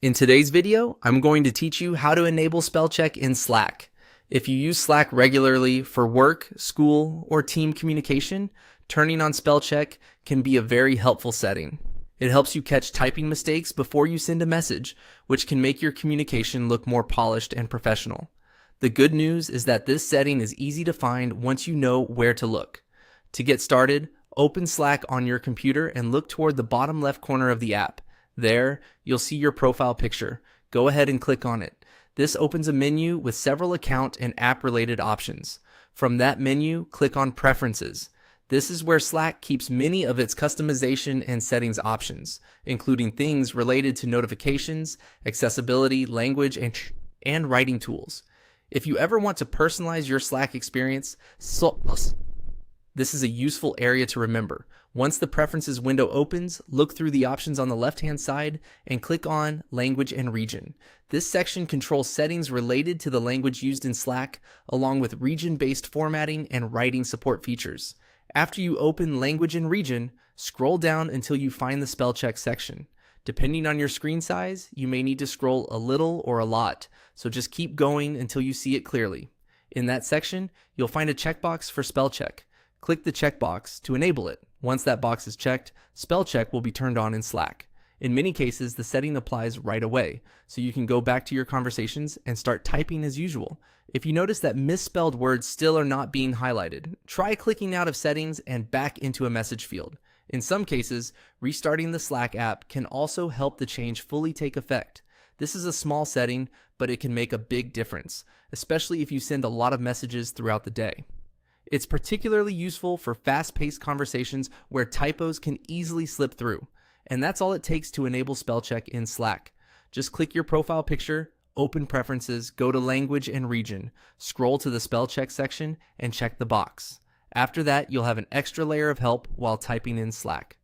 In today's video, I'm going to teach you how to enable spell check in Slack. If you use Slack regularly for work, school, or team communication, turning on spell check can be a very helpful setting. It helps you catch typing mistakes before you send a message, which can make your communication look more polished and professional. The good news is that this setting is easy to find once you know where to look. To get started, open Slack on your computer and look toward the bottom left corner of the app. There, you'll see your profile picture. Go ahead and click on it. This opens a menu with several account and app-related options. From that menu, click on Preferences. This is where Slack keeps many of its customization and settings options, including things related to notifications, accessibility, language, and writing tools. If you ever want to personalize your Slack experience, this is a useful area to remember. Once the Preferences window opens, look through the options on the left-hand side and click on Language and Region. This section controls settings related to the language used in Slack, along with region-based formatting and writing support features. After you open Language and Region, scroll down until you find the spell check section. Depending on your screen size, you may need to scroll a little or a lot, so just keep going until you see it clearly. In that section, you'll find a checkbox for spell check. Click the checkbox to enable it. Once that box is checked, spell check will be turned on in Slack. In many cases, the setting applies right away, so you can go back to your conversations and start typing as usual. If you notice that misspelled words still are not being highlighted, try clicking out of settings and back into a message field. In some cases, restarting the Slack app can also help the change fully take effect. This is a small setting, but it can make a big difference, especially if you send a lot of messages throughout the day. It's particularly useful for fast-paced conversations where typos can easily slip through. And that's all it takes to enable spell check in Slack. Just click your profile picture, open Preferences, go to Language and Region, scroll to the spell check section, and check the box. After that, you'll have an extra layer of help while typing in Slack.